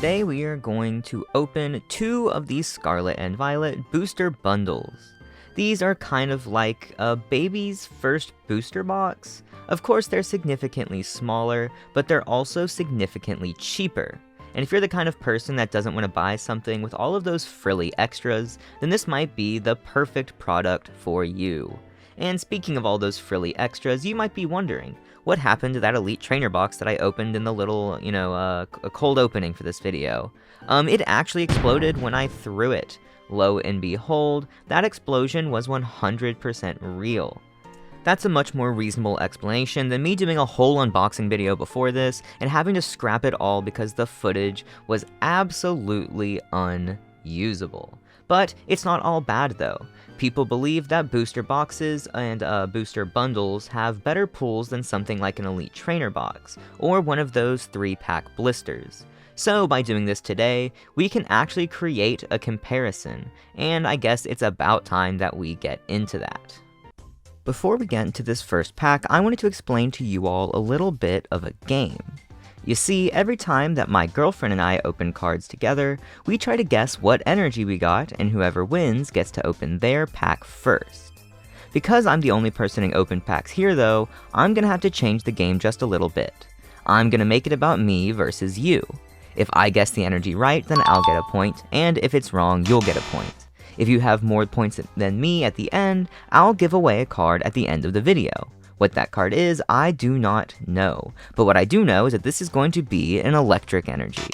Today we are going to open 2 of these Scarlet and Violet booster bundles. These are kind of like a baby's first booster box. Of course they're significantly smaller, but they're also significantly cheaper. And if you're the kind of person that doesn't want to buy something with all of those frilly extras, then this might be the perfect product for you. And speaking of all those frilly extras, you might be wondering, what happened to that Elite Trainer box that I opened in the little, a cold opening for this video? It actually exploded when I threw it. Lo and behold, that explosion was 100% real. That's a much more reasonable explanation than me doing a whole unboxing video before this and having to scrap it all because the footage was absolutely unusable. But it's not all bad though. People believe that booster boxes and booster bundles have better pulls than something like an Elite Trainer box, or one of those 3-pack blisters. So by doing this today, we can actually create a comparison, and I guess it's about time that we get into that. Before we get into this first pack, I wanted to explain to you all a little bit of a game. You see, every time that my girlfriend and I open cards together, we try to guess what energy we got, and whoever wins gets to open their pack first. Because I'm the only person in open packs here though, I'm gonna have to change the game just a little bit. I'm gonna make it about me versus you. If I guess the energy right, then I'll get a point, and if it's wrong, you'll get a point. If you have more points than me at the end, I'll give away a card at the end of the video. What that card is, I do not know. But what I do know is that this is going to be an electric energy.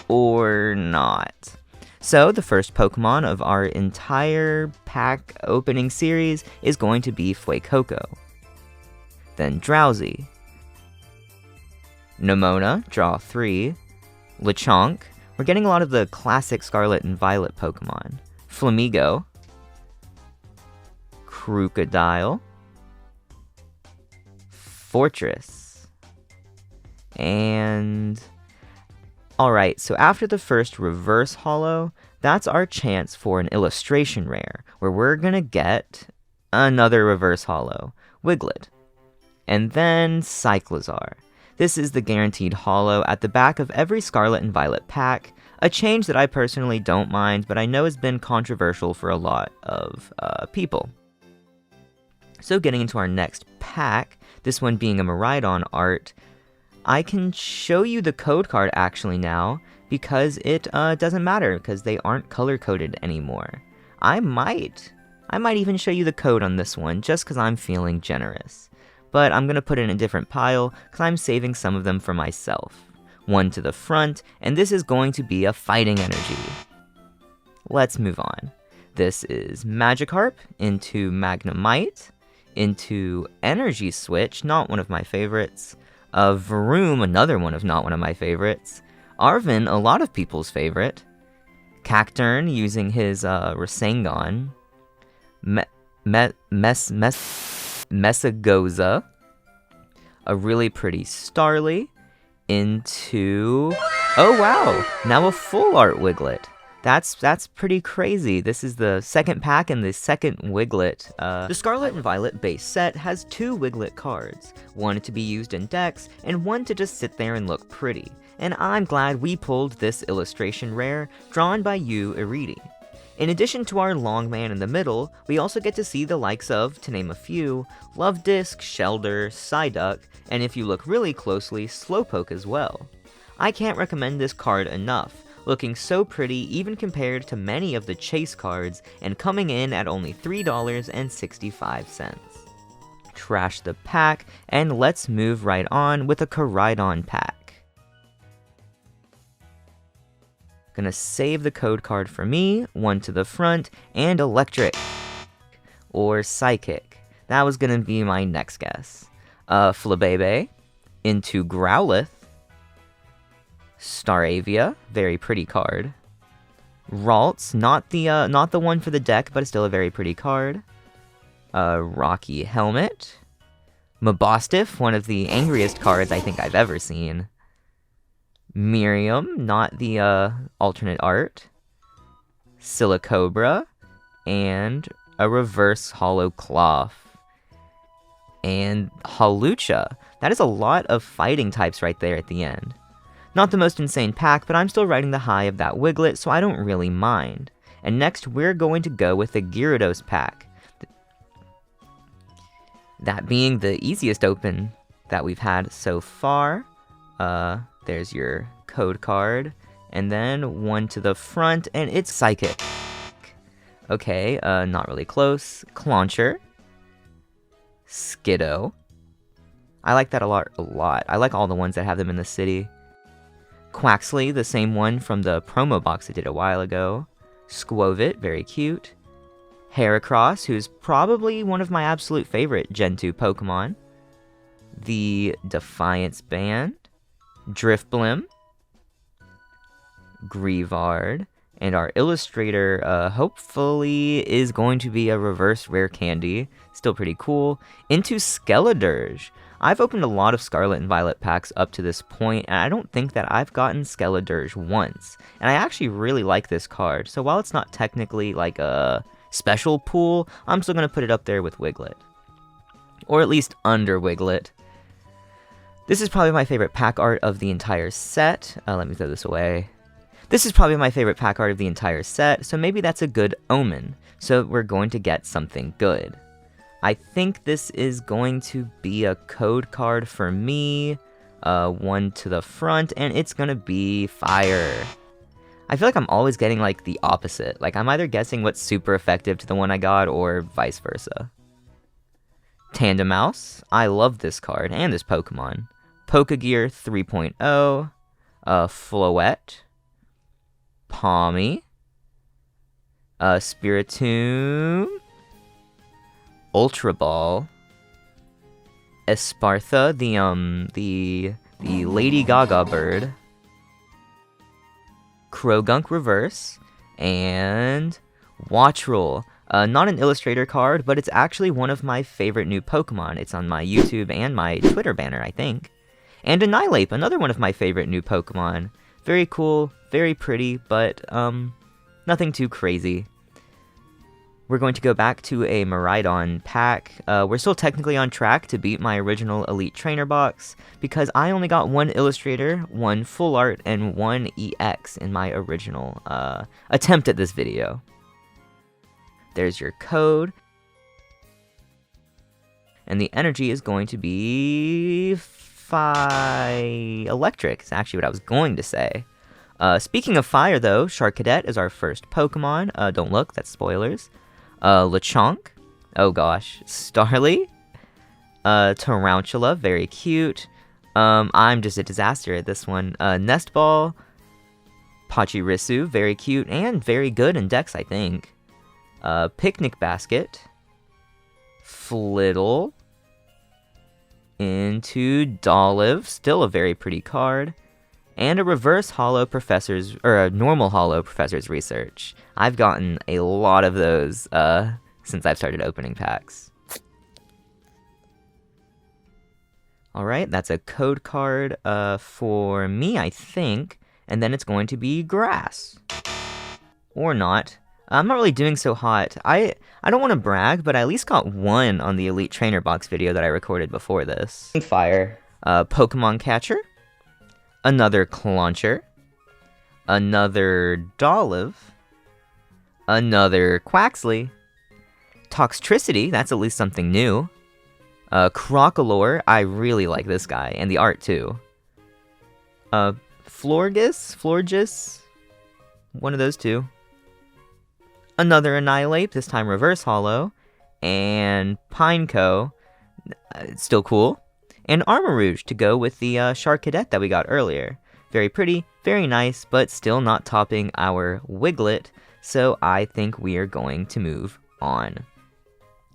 Or not. So, the first Pokemon of our entire pack opening series is going to be Fuecoco. Then Drowsy. Nemona, draw 3. Lechonk. We're getting a lot of the classic Scarlet and Violet Pokemon. Flamigo. Crocodile. Fortress. And alright, so after the first reverse holo, that's our chance for an illustration rare, where we're gonna get another reverse holo, Wiglet. And then Cyclizar. This is the guaranteed holo at the back of every Scarlet and Violet pack, a change that I personally don't mind, but I know has been controversial for a lot of people. So getting into our next pack, this one being a Miraidon art, I can show you the code card actually now, because it doesn't matter, because they aren't color-coded anymore. I might even show you the code on this one, just because I'm feeling generous. But I'm going to put it in a different pile, because I'm saving some of them for myself. One to the front, and this is going to be a fighting energy. Let's move on. This is Magikarp into Magnemite, into Energy Switch, not one of my favorites. Vroom, another one of not one of my favorites. Arven, a lot of people's favorite. Cacturn using his Rasengan. Messagoza, a really pretty Starly, into... oh wow, now a full art Wiglet. That's pretty crazy. This is the second pack and the second Wiglet. The Scarlet and Violet base set has 2 Wiglet cards, one to be used in decks, and one to just sit there and look pretty. And I'm glad we pulled this illustration rare, drawn by Yu Iridi. In addition to our long man in the middle, we also get to see the likes of, to name a few, Luvdisc, Shelder, Psyduck, and if you look really closely, Slowpoke as well. I can't recommend this card enough, looking so pretty even compared to many of the chase cards, and coming in at only $3.65. Trash the pack, and let's move right on with a Koraidon pack. Gonna save the code card for me, one to the front, and Electric. Or Psychic. That was gonna be my next guess. Flabebe into Growlithe. Staravia, very pretty card. Ralts, not the one for the deck, but still a very pretty card. Rocky Helmet. Mabostiff, one of the angriest cards I think I've ever seen. Miriam, not the alternate art. Silicobra, and a reverse holo Cloth. And Hawlucha. That is a lot of fighting types right there at the end. Not the most insane pack, but I'm still riding the high of that Wiglet, so I don't really mind. And next, we're going to go with the Gyarados pack. That being the easiest open that we've had so far. There's your code card. And then one to the front, and it's Psychic. Okay, not really close. Clauncher. Skiddo. I like that a lot. I like all the ones that have them in the city. Quaxley, the same one from the promo box I did a while ago. Squovit, very cute. Heracross, who's probably one of my absolute favorite Gen 2 Pokemon. The Defiance Band. Drifblim. Grievard. And our illustrator, hopefully, is going to be a reverse rare candy. Still pretty cool. Into Skeledirge. I've opened a lot of Scarlet and Violet packs up to this point, and I don't think that I've gotten Skeledirge once. And I actually really like this card, so while it's not technically like a special pool, I'm still going to put it up there with Wiglet. Or at least under Wiglet. This is probably my favorite pack art of the entire set. Let me throw this away. This is probably my favorite pack art of the entire set, so maybe that's a good omen. So we're going to get something good. I think this is going to be a code card for me, one to the front, and it's gonna be Fire. I feel like I'm always getting like the opposite. Like I'm either guessing what's super effective to the one I got or vice versa. Tandemouse. I love this card and this Pokemon. Pokegear 3.0. Floette. Palmy. Spiritomb. Ultra Ball. Espartha, the Lady Gaga bird. Krogunk Reverse. And Watchroll. Not an illustrator card, but it's actually one of my favorite new Pokemon. It's on my YouTube and my Twitter banner, I think. And Annihilape, another one of my favorite new Pokemon. Very cool, very pretty, but nothing too crazy. We're going to go back to a Miraidon pack. We're still technically on track to beat my original Elite Trainer box, because I only got one Illustrator, one Full Art, and one EX in my original attempt at this video. There's your code. And the energy is going to be Electric, is actually what I was going to say. Speaking of fire, though, Charcadet is our first Pokemon. Don't look, that's spoilers. Lechonk. Oh gosh. Starly. Tarantula, very cute. I'm just a disaster at this one. Nestball. Pachirisu, very cute and very good in Dex, I think. Picnic Basket. Flittle. Into Dolliv, still a very pretty card. And a reverse holo professor's, or a normal holo professor's research. I've gotten a lot of those since I've started opening packs. Alright, that's a code card for me, I think. And then it's going to be Grass. Or not. I'm not really doing so hot. I don't want to brag, but I at least got one on the Elite Trainer box video that I recorded before this. Fire. Pokemon Catcher. Another Clauncher. Another Dolliv. Another Quaxley. Toxtricity, that's at least something new. Crocolore, I really like this guy, and the art too. Florges, one of those two. Another Annihilape, this time reverse holo. And Pineco, still cool. And Armarouge to go with the Charcadet that we got earlier. Very pretty, very nice, but still not topping our Wiglet, so I think we are going to move on.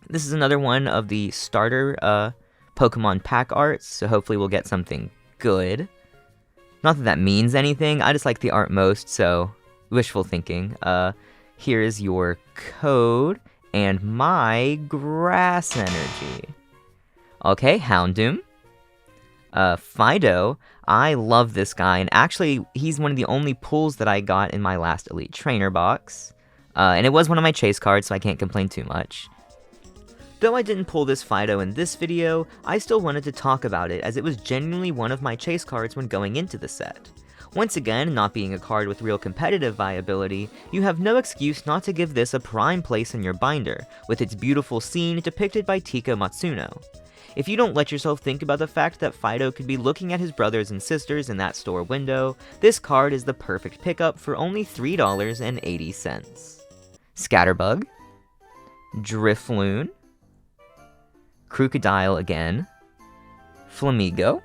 This is another one of the starter Pokemon pack arts, so hopefully we'll get something good. Not that that means anything, I just like the art most, so wishful thinking. Here is your code and my Grass Energy. Okay, Houndoom. Fido, I love this guy, and actually, he's one of the only pulls that I got in my last Elite Trainer box. And it was one of my chase cards, so I can't complain too much. Though I didn't pull this Fido in this video, I still wanted to talk about it, as it was genuinely one of my chase cards when going into the set. Once again, not being a card with real competitive viability, you have no excuse not to give this a prime place in your binder, with its beautiful scene depicted by Tika Matsuno. If you don't let yourself think about the fact that Fido could be looking at his brothers and sisters in that store window, this card is the perfect pickup for only $3.80. Scatterbug, Drifloon, Crocodile again, Flamigo,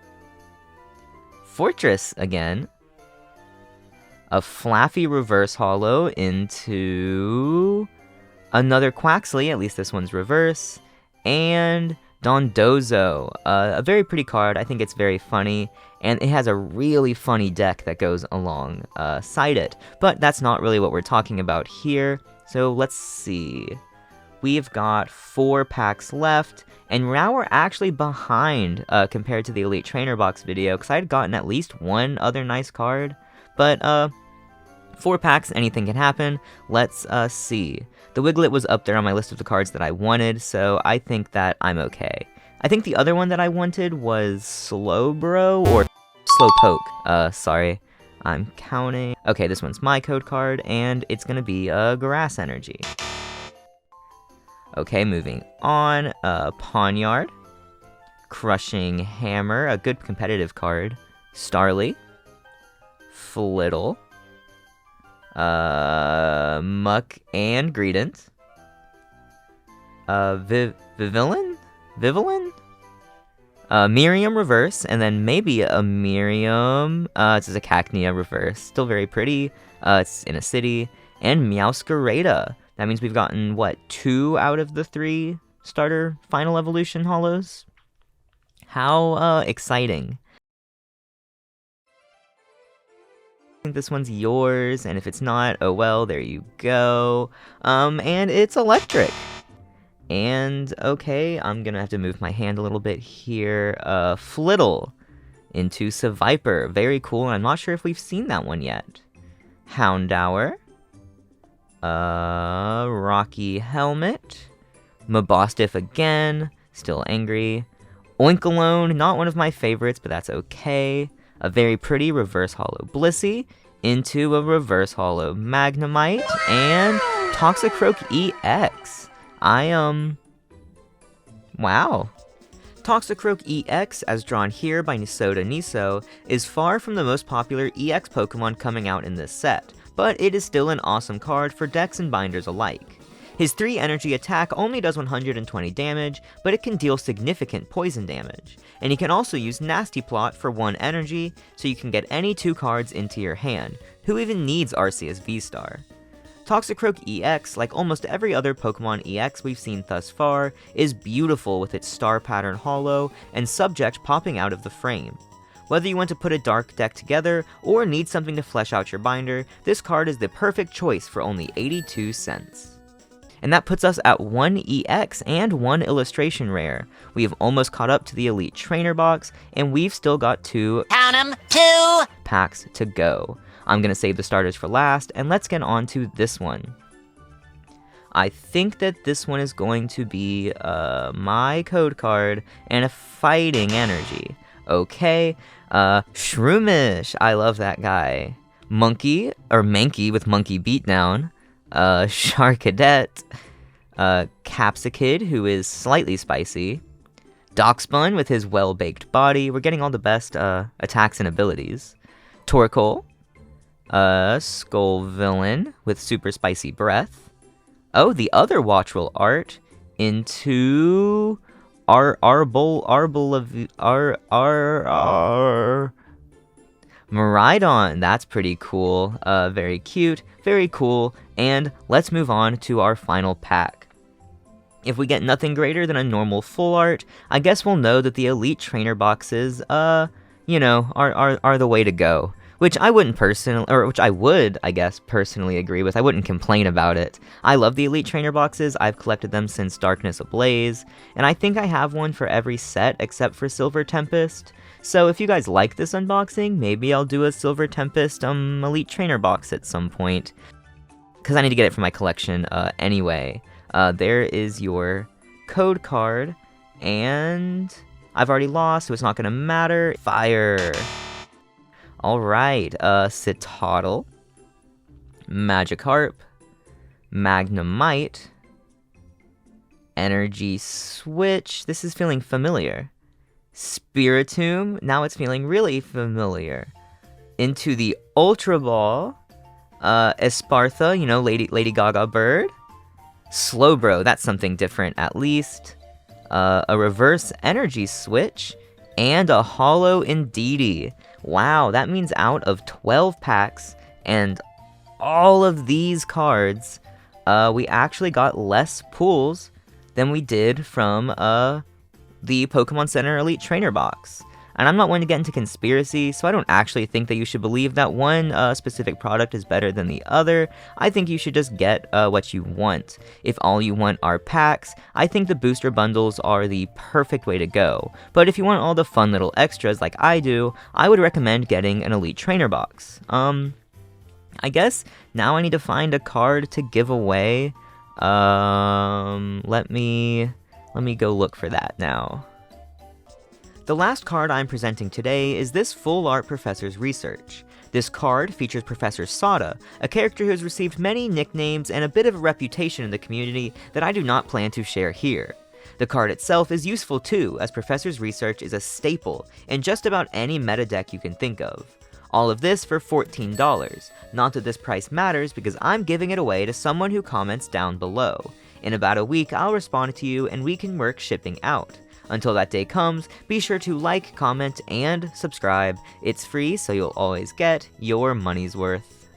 Fortress again, a Flaffy reverse holo into another Quaxley, at least this one's reverse, and Dondozo, a very pretty card. I think it's very funny, and it has a really funny deck that goes alongside it, but that's not really what we're talking about here, so let's see. We've got 4 packs left, and now we're actually behind compared to the Elite Trainer Box video, because I had gotten at least one other nice card, but 4 packs, anything can happen. Let's see. The Wiglet was up there on my list of the cards that I wanted, so I think that I'm okay. I think the other one that I wanted was Slowbro, or Slowpoke. Sorry, I'm counting. Okay, this one's my code card, and it's gonna be a Grass Energy. Okay, moving on. Pawnyard, Crushing Hammer, a good competitive card. Starly, Flittle, Muck and Greedent, Vivillin? Miriam reverse, and then maybe a Miriam, it's a Cacnea reverse, still very pretty, it's in a city, and Meowscarada. That means we've gotten, what, 2 out of the 3 starter final evolution holos? How, exciting. I think this one's yours, and if it's not, oh well, there you go. And it's electric. And, okay, I'm gonna have to move my hand a little bit here. Flittle into Seviper. Very cool, and I'm not sure if we've seen that one yet. Houndour. Rocky Helmet. Mabostiff again, still angry. Oinkalone, not one of my favorites, but that's okay. A very pretty reverse holo Blissey into a reverse holo Magnemite, and Toxicroak EX. Wow. Toxicroak EX, as drawn here by Nisoda Niso, is far from the most popular EX Pokemon coming out in this set, but it is still an awesome card for decks and binders alike. His 3 energy attack only does 120 damage, but it can deal significant poison damage. And he can also use Nasty Plot for 1 energy, so you can get any 2 cards into your hand. Who even needs Arceus V-Star? Toxicroak EX, like almost every other Pokemon EX we've seen thus far, is beautiful with its star pattern holo and subject popping out of the frame. Whether you want to put a dark deck together, or need something to flesh out your binder, this card is the perfect choice for only 82 cents. And that puts us at 1 EX and 1 illustration rare. We have almost caught up to the Elite Trainer Box, and we've still got 2 count 'em, 2 packs to go. I'm gonna save the starters for last, and let's get on to this one. I think that this one is going to be my code card and a Fighting Energy. Okay, Shroomish, I love that guy. Monkey, or Mankey with Monkey Beatdown. Charcadet, Capsicid, who is slightly spicy, Doxbun with his well-baked body, we're getting all the best attacks and abilities, Torkoal, Skullvillain with super spicy breath, oh, the other Watchwell art, into Miraidon, that's pretty cool, very cute, very cool, and let's move on to our final pack. If we get nothing greater than a normal full art, I guess we'll know that the Elite Trainer Boxes, you know, are the way to go. Which I wouldn't personally, or which I would, I guess, personally agree with. I wouldn't complain about it. I love the Elite Trainer Boxes. I've collected them since Darkness Ablaze, and I think I have one for every set except for Silver Tempest. So if you guys like this unboxing, maybe I'll do a Silver Tempest Elite Trainer box at some point, because I need to get it for my collection anyway. There is your code card, and I've already lost, so it's not going to matter. Fire! Alright, Citadel, Magikarp, Magnemite, Energy Switch, this is feeling familiar. Spiritomb, now it's feeling really familiar. Into the Ultra Ball, Espartha, you know, Lady Gaga bird. Slowbro, that's something different at least. A reverse energy switch, and a holo Indeedee. Wow, that means out of 12 packs and all of these cards, we actually got less pulls than we did from the Pokemon Center Elite Trainer box. And I'm not one to get into conspiracy, so I don't actually think that you should believe that one specific product is better than the other. I think you should just get what you want. If all you want are packs, I think the booster bundles are the perfect way to go. But if you want all the fun little extras like I do, I would recommend getting an Elite Trainer box. I guess now I need to find a card to give away. Let me go look for that now. The last card I'm presenting today is this Full Art Professor's Research. This card features Professor Sada, a character who has received many nicknames and a bit of a reputation in the community that I do not plan to share here. The card itself is useful too, as Professor's Research is a staple in just about any meta deck you can think of. All of this for $14. Not that this price matters because I'm giving it away to someone who comments down below. In about a week, I'll respond to you and we can work shipping out. Until that day comes, be sure to like, comment, and subscribe. It's free, so you'll always get your money's worth.